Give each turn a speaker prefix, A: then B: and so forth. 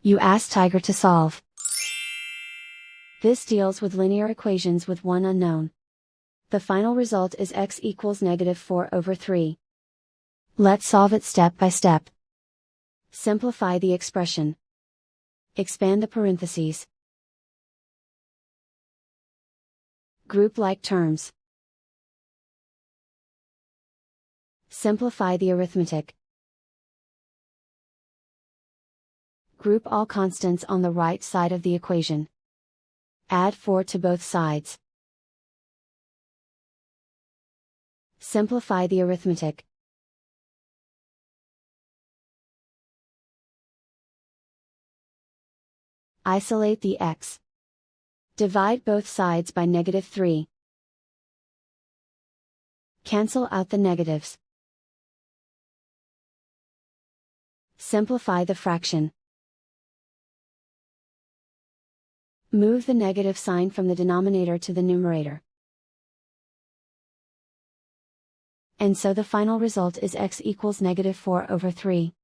A: You ask Tiger to solve. This deals with linear equations with one unknown. The final result is x equals -4/3. Let's solve it step by step. Simplify the expression. Expand the parentheses. Group like terms. Simplify the arithmetic. Group all constants on the right side of the equation. Add 4 to both sides. Simplify the arithmetic. Isolate the x. Divide both sides by -3. Cancel out the negatives. Simplify the fraction. Move the negative sign from the denominator to the numerator. And so the final result is x equals -4/3.